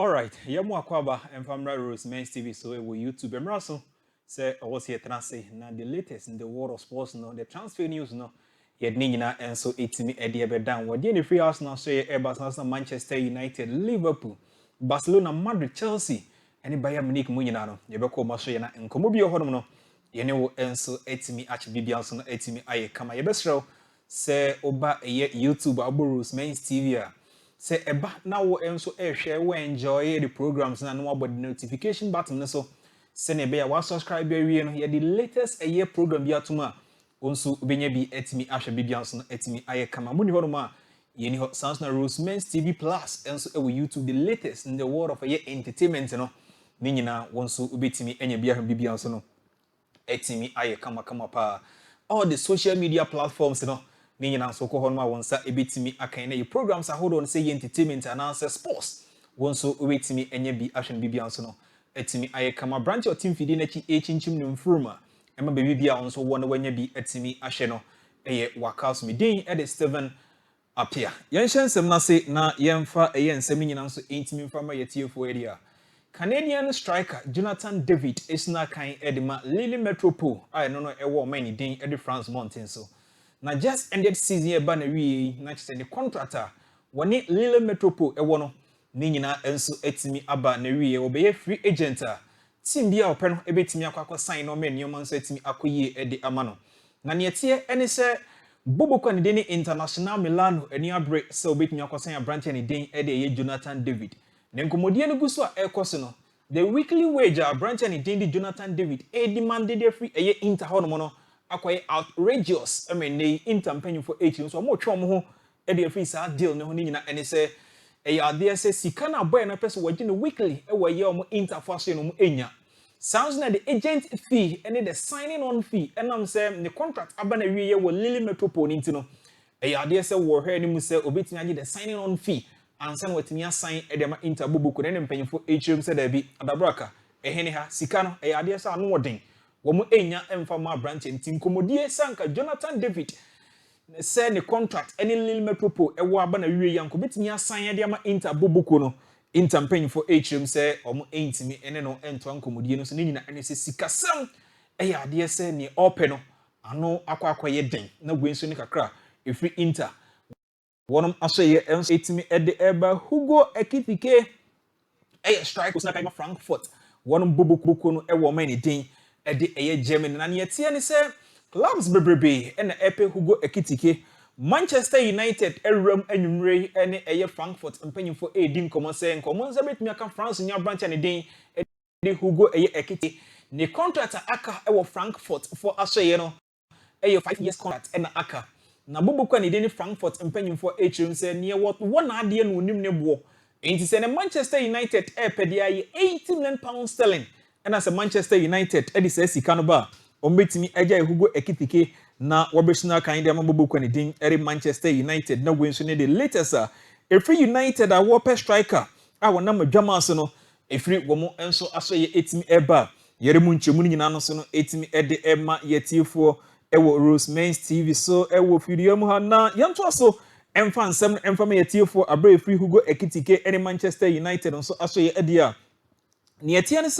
Alright, yemu akwaba Mfamra ROSEMENS TV so we YouTube emraso say was here transe na the latest in the world of sports no the transfer news no yet nyina enso etimi ede be down what the free house now so Airbus Manchester United, Liverpool, Barcelona, Madrid, Chelsea any Bayern Munich mu nyina no ye be ko maso ye na nkomo bi ohodom no ye ne wo enso etimi ach bibia so no etimi aye kama ye be srew say oba YouTube abo ROSEMENS TV a say eba na wo enso ehwe we enjoy the programs na no about the notification button so say ne be ya wa subscribe be wie no ye the latest program bi atuma onso obenya bi etimi ahwe bibia so no etimi aye kama muni hono ma ye ni sounds na ROSEMENS TV Plus enso e YouTube the latest in the world of entertainment no ni nyina wonso obetimi enya bibia so no etimi aye kama pa all the social media platforms no ni nyina so ko hono wonsa ebetimi akan na programs hold on say entertainment and answer sports wonso obetimi enya bi ahwe bibia so no etimi aye kama branch or team feed na chi echinchim no mfuruma ema be bibia wonso wona wanya bi etimi ahwe no eye workouts me den e de Steven apia yen hensem na se na yemfa ensem nyina so entimi mfama yetiefo area Canadian striker Jonathan David is na kan edema Lille Metropole I no no ewo many den e de France Mountain so na just ended season e ba na wi na chese the contractor woni Lille Metropole ewo no ni nyina enso etimi aba na wi e obeye free agent a team bia ope no ebetimi akwa sign no man nyoma nso etimi akoyie e de ama no na ne tie ene se Bobo ni deni International Milano eni abre se obetimi akwa sign branch ni den e de ye Jonathan David ne nkomodie no guso a ekoso no the weekly wage a branch ni den di Jonathan David e demanded the free eye Inter hono no akwaye outrageous nei Inter mpanyin for 8 so mo twom ho e de free sa deal ne ho ni nyina ene se e ade se sika na boy na person wagi no weekly e waye o mo Inter for so no mo enya sounds na the agent fee and the signing on fee and am say the contract aba na wiye wo Lille Metropole nti no e ade se wo hwe ni mu se obetimi age the signing on fee and san watimi assign e de ma Inter bobuku ne mpanyin for HM se da bi adabraka e hene ha sika no e ade se anu woden wo mo enya emfa ma branch nti nkomodie sanka Jonathan David say the contract any Lille Metropole e wo aba na wiye yanko betimi assign e de ma Inter bobuku no Inter mpanyin for HM say omo entimi ene no ento nkomodie no so ne nyina ene se sikasam e ade se ne ope no ano akwaye den na gwenso ni kakra efri Inter wonum asoye enso etimi ede eba Hugo Ekitike strike na kai Frankfurt wonum bobokuko no e wo mani den ede eye Germany na ne tie ne se clubs bebrebe ena epe Hugo Ekitike Manchester United ewram anwumre ene eye Frankfurt mpanyimfo edi nkomo se nkomo nza betumi aka France nya branch ne den ede Hugo eye Ekitike ne contract aka ewo Frankfurt for asoye no eye 5 years contract ena aka na bobokwa ne den Frankfurt mpanyimfo HM se ne wona ade no onim ne bo enti se ne Manchester United epede aye 80 million pounds sterling ena se Manchester United edi se sika no ba ombetimi agya Hugo Ekitike na wabeshina kan de amabobokwa ne din eri Manchester United na gwenso ne the latest every United a warper striker a wona madwama so no efri womo enso aso ye etimi eba yere mu nchemu nyina no so no etimi ede ema yetiefo ewo ROSEMENS TV so ewo video mu ha na yanto so emfa nsem emfa me yetiefo abra efri Hugo Ekitike eri Manchester United nso aso ye ede a ne yetie ne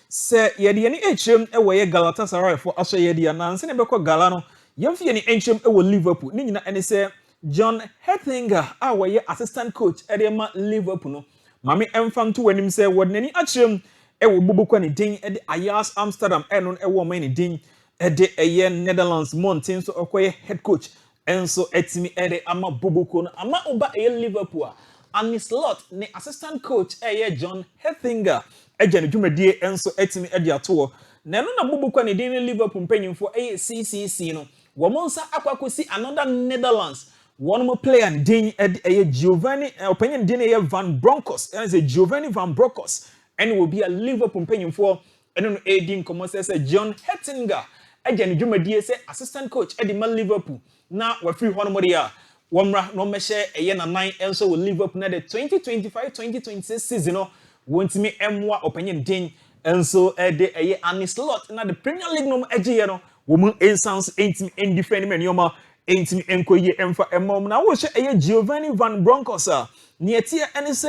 se yede ne HM ewo ye Galatasaray for aso ye ede na nse ne bekọ Gala no yemfie ni HM ewo Liverpool ni nyina ene se John Hettinger a waye assistant coach edema Liverpool no mame emfam to wanim se wodnani achrem ewo bobokwa ne din ede Ajax Amsterdam enon ewo man ne din ede eye Netherlands Mountain so okoye head coach enso etimi ede ama boboko no ama oba eye Liverpool and his slot ne assistant coach eye John Hettinger ejane dwumadie enso etimi ede ato na no na bobokwa ne din Liverpool mpanyimfo eye CCC no womonsa akwakosi another Netherlands one more player din eye Giovanni opinion din eye Van Bronckhorst and say Giovanni Van Bronckhorst and will be a Liverpool mpanyimfo eno no edin komo say John Hettinger agya ne dwumadie say assistant coach edema Liverpool na wa free hono mo dia womra no mehye eye na nine enso with Liverpool na the 2025-2026 season no wontimi emwa opinion din enso ede eye an slot na the Premier League no agye no woman instance entimi indifferent men yoma entimi enkoye emfa emom na wo hye eye Giovanni Van Bronckhorst ne etie ene se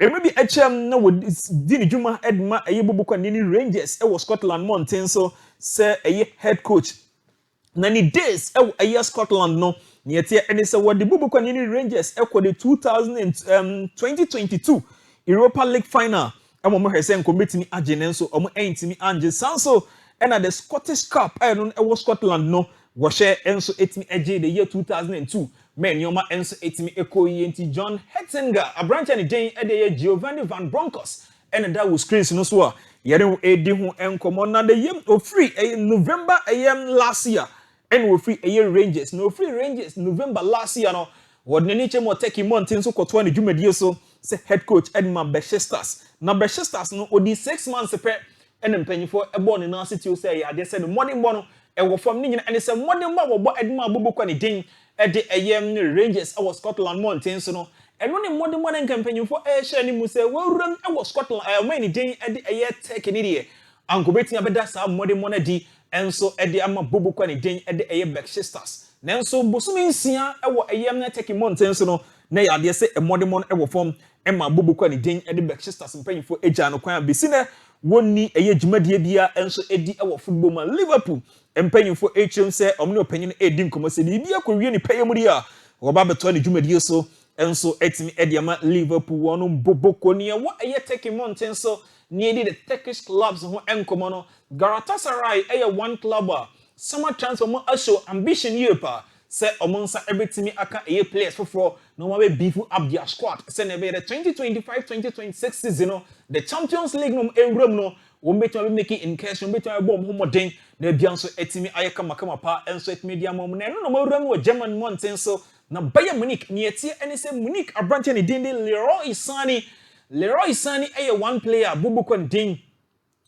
maybe HM no would Dini Juma Edma a Bubuka Nini Rangers was Scotland Mountain so say a head coach. Nani days a year Scotland no near and it's what the Bubuka Nini Rangers equal the 2022 Europa League final. I'm on my saying committing agent so I'm ain't me Angel Sanso and at the Scottish Cup I don't know Scotland no was share and so it me the year 2002. Men yoma enso etimi ekoyenti John Hettinger a branch and Jane ede Giovanni van Bronckhorst and that was screens no so yere edi ho enkomo na the yem o free November last year and we free Rangers no free Rangers November last year no what nani chemo take mountain so koto na dwumadie so say head coach Edmund Besiktas na Besiktas no odi 6 months pe and mpanyifo ebo ne na city say ya de say no morning bono e wo fam ni nyina and say morning ma wo bo Edmund abobokwa ne din ede Rangers our Scotland Mountain so no eno ne modern campaign for share ni mu say wawuram our Scotland man den ede take ni de anko beti abeda sa modern di enso ede ama bobokwa ne den ede Besiktas nanso bosome nsia ewo na take mountain so no na ya de say modern ewo form ema bobokwa ne den ede Besiktas mpanyim for eja no kwan besi na wonni dwumadie bia enso edi ewo football man Liverpool mpanyim for HM say omne opanyim edi nkomo se bibia kowie ni payamuri a woba beto ne dwumadie so enso etimi ediama Liverpool wono boboko ne wo take mountain so ne edi the Turkish clubs ho enkomo no Galatasaray one club summer transfer mo show ambition yepa say omonsa ebetimi aka players for no one beef up their squad say ne be the 2025-2026 season the Champions League no enrom no won beto make in cash won beto bomb homoden na bia nso etimi ayeka makama pa enso etimi dia mom na no mawuram wo German Mountain so na Bayern Munich ne etie ene say Munich abrante ne din Leroy Sani one player bubukon din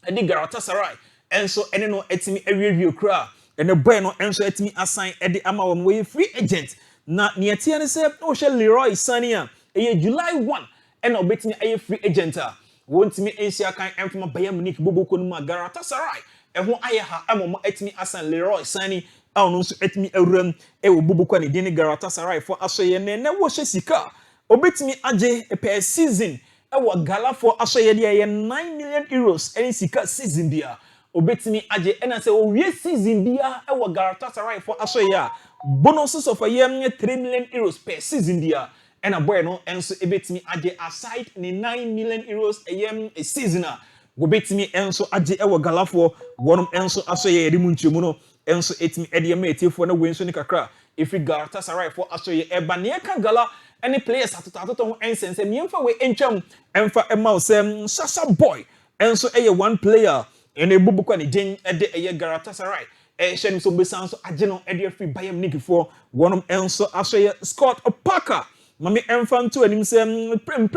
edi Galatasaray enso ene no etimi awiawie kra ene boy no enso etimi assign edi ama won we free agent na ne etie ne say o she Leroy Sani a July 1 ene obetimi free agent a wontimi ensia kan enfama Bayern Munich bubukon mu Galatasaray eho ayaha amom etimi assign Leroy Sani a ono nso etimi awuram wo bubukon ne din Galatasaray for asoye ne wo hye sika obetimi age per season ewo gala for asoye de 9 million euros any sika season bia obetimi age ena se o wie season bia ewo Galatasaray for asoye a bonuses of 3 million euros per season bia ena boy no enso ebetimi age aside ni 9 million euros a season a obetimi enso age ewo gala for wonum enso asoye de munchemu no enso etimi ede ma etifo na wenso ni kakra if Galatasaray for asoye eba ne ka gala any players atoto ho ensense miemfa we entwam emfa ema osem Sasa boy enso one player ene bubukwa ne den ede Galatasaray hye so besan so age no ede free Bayern Munich for wonum enso asoye Scott Parker mami emfa nto anim sem prem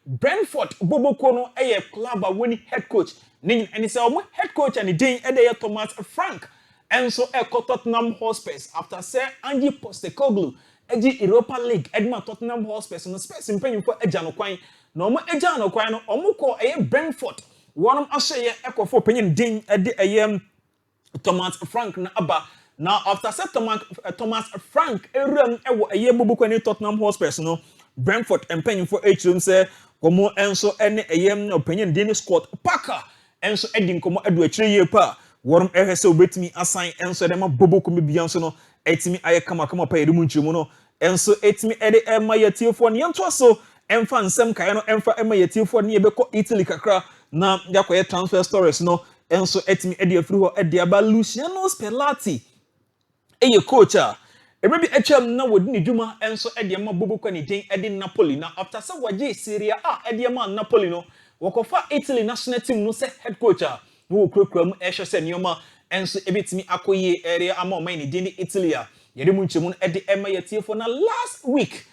Brentford boboko no club a woni head coach nin ene se omo head coach and den ede Thomas Frank enso Tottenham Hotspur after say Ange Postecoglou eji Europa League Edma Tottenham Hotspur no space mpanyin for eja no kwan na omo eja no kwan no omo ko Brentford wonum ahye ekofo panyin din ede Thomas Frank na aba now after set Thomas Frank eram ewo bobukwa ni Tottenham Hotspur no Brentford mpanyin for HM say komo enso ene panyin din Scott Parker enso edi nkomo edu akire ye pa wonum ehese obetimi assign enso dem boboko me bia nso no etimi ayekama pa yedu nchemu no enso etimi ede ema yetiefo ne yento so emfa nsem kae no emfa ema yetiefo ne yebeko Italy kakra na yakoye transfer stories no enso etimi ede afiri ho ede aba Luciano Spalletti coach a ebebi etwam na wodi ne dwuma enso ede ema boboko ne den ede Napoli na after say waje Serie A ede ema Napoli no wakofa Italy national team no say head coach a no okrakra mu ehwe se nioma enso ebetimi akoye area ama o man ne den Italy a yede mu nchemu ede ema yetiefo na last week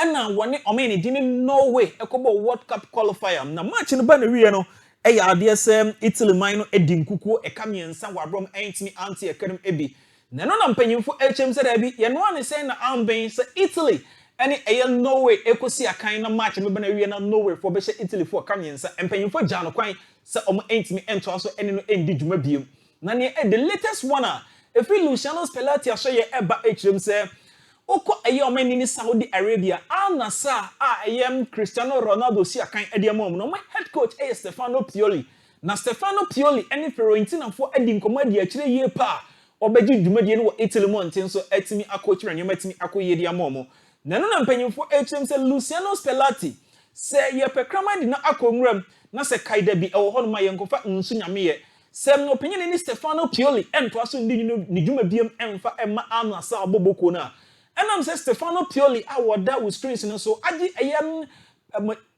ena wone o man ne den Norway ekobo World Cup qualifier na match no ba na wie no eya ade sem Italy man no edi nkukuo ekamiensa wabrom entimi anti ekedem ebi na no na mpanyimfo HM se da bi ye no ane say na amben se Italy ene Norway ekosi akan na match no ba na wie na Norway for be Italy for kamiensa mpanyimfo jano kwan se omo entimi ento aso ene no endi dwuma biem na ne the latest one a efi Luciano Spalletti aso ye eba HM say oko eye omani ni Saudi Arabia anasa ayem Cristiano Ronaldo si akan ede amom no my head coach Stefano Pioli na Stefano Pioli ene Fiorentina fo edi nkomo adi akire yie pa obeji dwumadi no wo Italy monten so etimi akochira nyema etimi akoye di amom na no na mpanyimfo HM se Luciano Spalletti se ye pekrama di na akonwuram na se kaida bi ewo hono ma yenkofa nsu nyame ye sem no opinion ni Stefano Pioli ento aso ndi ni dwuma biem emfa emma anasa aboboko na enam se Stefano Pioli awoda with screens no so agi eyem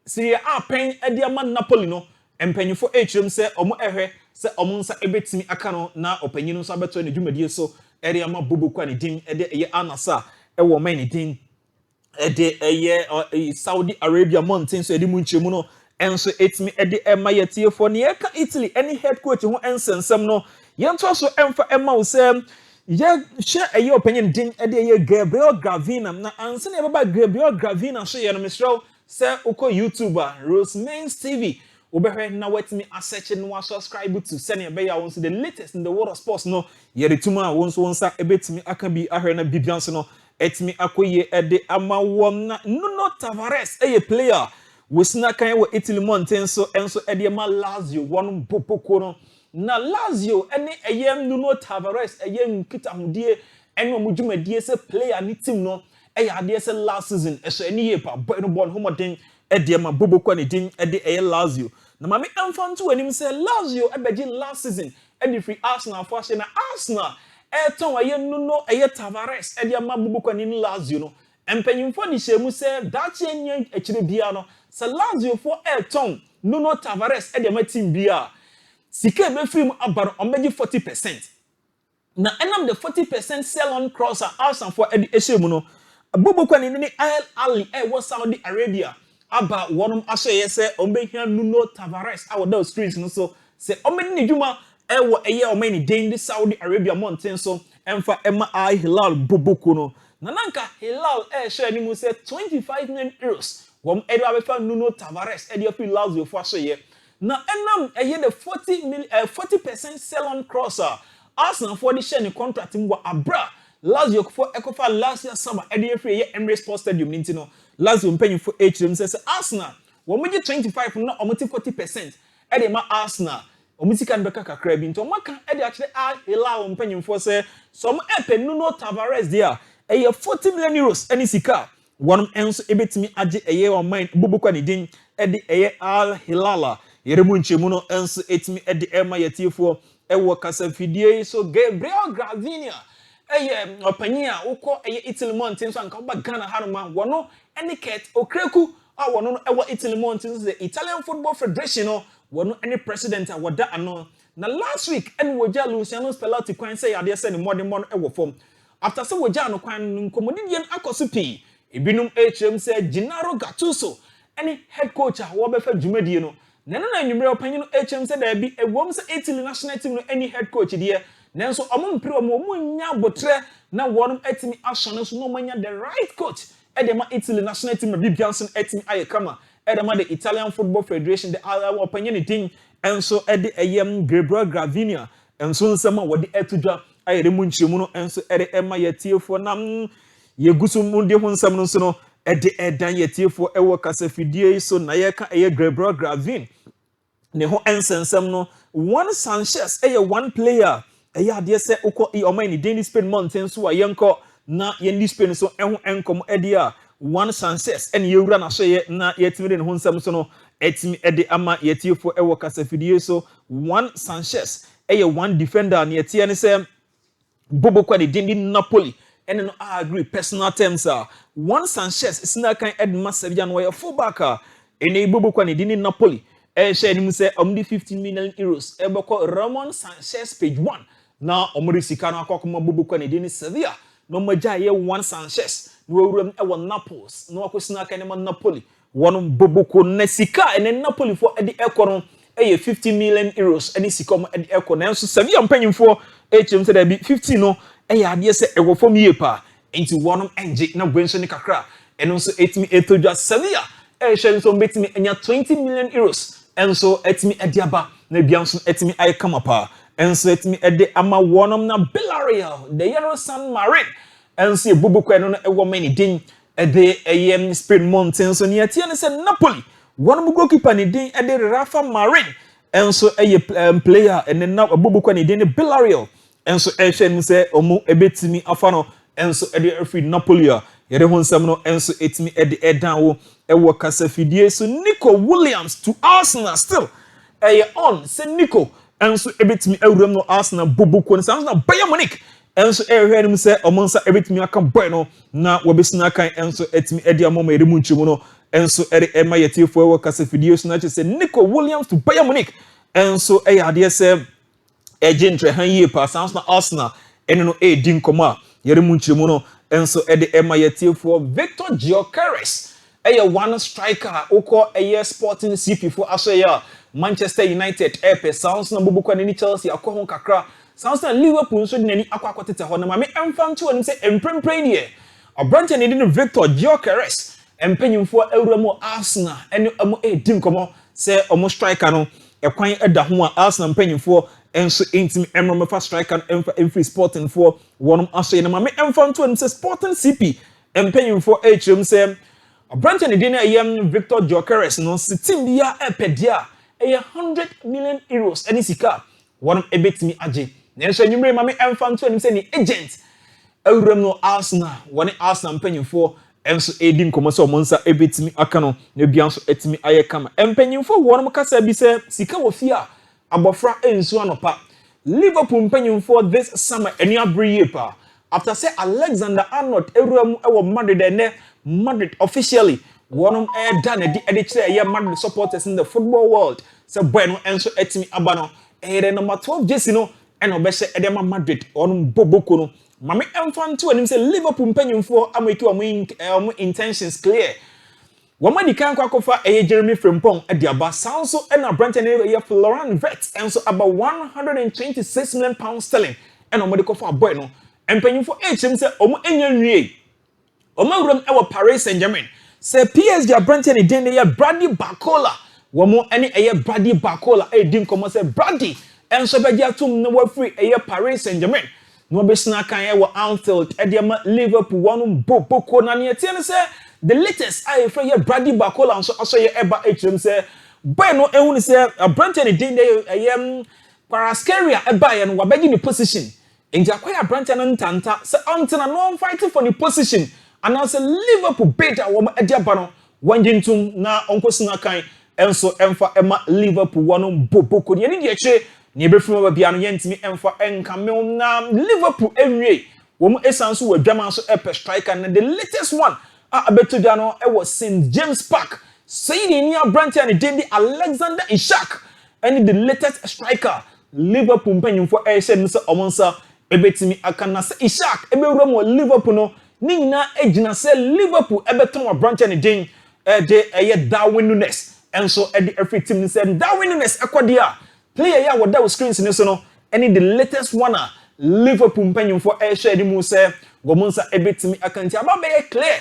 Serie A pen edi ama Napoli no empanyifo HM se omo ehwe se omo nsa ebetimi aka no na opanyin nso abeto ne dwumadie so eri ama boboko ani din ede eye anasa ewo man ni din ede eye Saudi Arabia mountain so edi munchemu no enso etimi ede ema yetiefo ne yeka Italy any head coach ho ensensem no yento so emfa ema wo se ye she eye opanyin din ede eye Gabriel Gravina na anse ne baba Gabriel Gravina so ye no misro se uko YouTuber ROSEMENS TV obehwe na wetimi search no subscribe to send your beya won so the latest in the world of sports no ye retuma won so wonsa ebetimi aka bi ahwe na bibianso no etimi akoye ede ama won na Nuno Tavares eye player wosina kan wo Italy mountain so enso ede ma Lazio won popoko no na Lazio ene eye Nuno Tavares eye nkita hodie ene omudwumadie se player ni team no eye ade se last season eso ene ye pa boy no bon homoden ede ma boboko ne din ede eye Lazio na mame emfanto anim se Lazio ebeji last season ede free Arsenal for na Arsenal eton eye Nuno eye Tavares ede ma boboko ne Lazio no empanyimfo ni hyemu se dachi enye akire bia no se Lazio for eton Nuno Tavares ede ma team bia sika be film abaro omeji 40% na enam the 40% sell on crosser Arsenal for ede ehemu no boboko ne ni Al Ali was Saudi Arabia aba wonum aso ye se ombehia Nuno Tavares awoda screens no so se omeni ni dwuma ewo eye omeni den di Saudi Arabia mountain so emfa ema Al Hilal boboko no na nanka Hilal share ni mu se 25 million euros wom edo abefa Nuno Tavares edo fi Lazio fo aso ye na enam eye the 40% sell on crosser Arsenal for the share ni contract mwa abra Lazio for ekofa last year summer edo free ye Emirates Sports Stadium ninti no Lazio mpanyimfo HM say Arsenal womugi 25 na omoti 40% ede ma Arsenal omiti kan beka kakra bi nto maka ede akire Al Hilal mpanyimfo say some epe Nuno Tavares dia eye 40 million euros eni sika wonum enso ebetimi age eye o mine bobokwa ne din ede eye Al Hilal yeremu nchemu no enso etimi ede ema yetiefo ewo kasafidie so Gabriel Gravina eye opanyia uko eye Italy mountain so anka ba Ghana haruma wono eniket okreku wono no ewo Italy mountain the Italian Football Federation no wono any president woda ano na last week en woja Luciano Spalletti kwan say ade se ne modern mon ewo form after say woja no kwan nkomodidien akoso pi ebinum HM say Gennaro Gattuso any head coach wo be fa dwumadie no na nwumre opanyin HM say da bi ewom say Italy national team no any head coach die nanso omompre omunya botre na wonum etimi asone so no manya the right coach edema Italy national team bibianson etimi ayekama edema the Italian Football Federation the opinion thing enso ede eyem Gabriel Gravina enso nsema wode etudwa ayeremu nchiremu no enso ede ema yetiefo na yegusu munde ho nsem no so no ede edan yetiefo ewo kasafidie so na yeka eye Gabriel Gravina ne ho ensensem no one Sanchez eye one player eye ade se uko omani Danish Spain mountain so ayenko na yendi Spain so eho enkom ede a one Sanchez en yewura na so ye na yetimide ne ho nsem so no etimi ede ama yetiefo ewo kasafidie so one Sanchez eye one defender na yetie ne se bobokwa de dindi Napoli and no agree personal terms one Sanchez isna kan Edma Sevilla no ye fullback ene bobokwa ne dindi Napoli share ni mu se omdi 15 million euros ebeko Ramon Sanchez page 1 na omri sika no akokoma bobokwa ne dindi Sevilla no maja ye one Sanchez no wuram e won Naples no akosina kan ne Napoli won boboko na sika ene Napoli for edi ekoro eye 50 million euros ene sika mo edi ekoro na so Sevilla mpanyimfo HM say da bi 50 no eye ade se ewo fom ye pa enti wonum enje na gwenso ni kakra eno so etimi etodwa Sevilla share so betimi enya 20 million euros enso etimi ediaba na bianso etimi ayekama pa enso etimi ede ama wonum na Villarreal the Yellow Sun Marine enso ebubu kwa no ewo mani din de Spain Mountain so ne atie ne se Napoli one mu goalkeeper ne din de Rafa Marin enso player ene na ebubu kwa ne din Villarreal enso ehwe mu se omu ebetimi afa no enso de free Napoli a yere ho nsam no enso etimi de dan wo ewo kasafidie so Nico Williams to Arsenal still on se Nico enso ebetimi awuram no Arsenal bubu ko nsam na Bayern Munich enso ehwe nim se omonsa ebetimi aka boy no na wobesina kan enso etimi edi amoma eri munchimu no enso ema yetifo ewo kasafidie so na che se Nico Williams to Bayern Munich enso ade se ejentre han yie pa sounds na Arsenal eno no din koma yere munchimu no enso ema yetifo Viktor Gyokeres one striker oko Sporting CP for aso Manchester United sounds na bubu kwa ni Chelsea akọ kakra sounds na Liverpool so nani akwakotete ho na ma me emfam to woni se emprempren die obrante ne di Viktor Gyokeres empanyimfo awuramu Arsenal ene dim komo se omo striker no ekwan eda ho a Arsenal empanyimfo enso intim emromefa striker emfa emfree Sporting for wonum aso na ma me emfam to woni se Sporting CP empanyimfo hrem se obrante ne di na Viktor Gyokeres no sitim dia epedia 100 million euros any sika wonum ebetimi age nenso anyumre ma me emfam to woni se ni agent awuram no Arsenal woni Arsenal mpanyimfo enso edi nkomo se omonsa ebetimi aka no na bia nso etimi aye kama empanyimfo wonum kasa bi se sika wo fia abofra ensu anopa Liverpool mpanyimfo this summer eni abriye pa after say Alexander Arnold awuram ewo Madrid officially wonum done edi kire Madrid supporters in the football world se bueno enso etimi abano number 12 jersey no eno behye edema Madrid onum boboko no mame emfanto anim se Liverpool mpanyimfo ameki omo intentions clear wamadi kan kwakofa Jeremy Frimpong adiaba sanso ena Brighton Florian Wirtz enso about 126 million pounds sterling eno mo de kofa boy no empanyimfo hm se omo enya nwie omo awuram ewo Paris Saint-Germain se PSG Brighton den Brady Barcola womo ene Brady Barcola din komo se Brady enso beji atum na wa free Paris Saint-Germain no besna kan wa Anfield ediama Liverpool wonum boboko na ne tie ne se the latest free Brady Barcola enso aso eba hrem se boy no ehunu se Brighton den Paraskeria eba ye no wa beji ni position enja kwaya Brighton ntanta se antena no fighting for the position and also Liverpool beta wo ediaba no wanjintum na onkosina kan enso emfa ema Liverpool wonum boboko ne ni eche ni ebefuma ba bia no yentimi emfa enkamel na Liverpool enwie wo mu esanso wa dwama so epe striker na the latest one abetodwa no was St James Park saying ni Brighton and Dendi Alexander Isak and the latest striker Liverpool mpanyimfo ehye nse omonsa ebetimi akana se Isak ebewura mo Liverpool no ni nyina ejina se Liverpool ebeton wa Brighton and Dendi Darwin Núñez enso every team said Darwin Núñez akwadia player ya wada screens ni so no any the latest one Liverpool mpanyimfo ehye ni mu se gomonsa ebetimi akanti ababe clear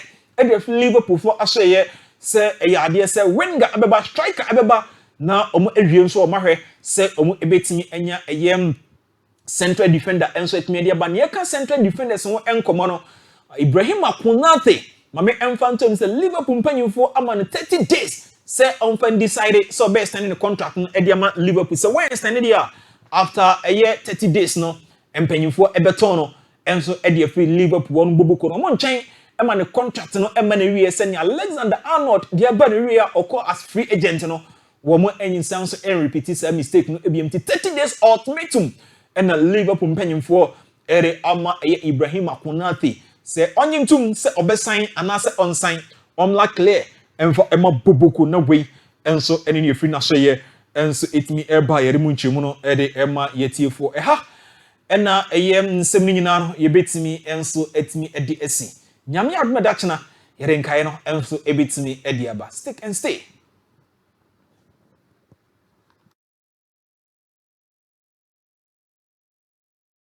Liverpool for asye se ade se winger abeba striker abeba na omo ehwie so omahwe se omo ebetimi enya central defender enso etimi de ba ne ka central defenders won enkomo no Ibrahim Akunate mame emfantom se Liverpool mpanyimfo amano 30 days se on decided so best standing the contract no ediama Liverpool so when standing there after a year 30 days no mpanyimfo ebeton no enso ede free Liverpool won boboko no mo nchen ema ne contract no ema ne wie se ni Alexander Arnold dia ba ne wie oko as free agent no wo mo anyinsan so repeat say mistake no ebiemti 30 days ultimatum and Liverpool mpanyimfo ere ama Ibrahim Akunate se onyintum se obesan anase onsan omla clear emfa ema boboko na wey enso ene ne free na so ye enso etimi eba yere mu nchemu no ede ema yetiefo eha ena nsem ni nyina no yebetimi enso etimi ede esi nyame adoma dachena yere nkae no enso ebetimi ede aba stick and stay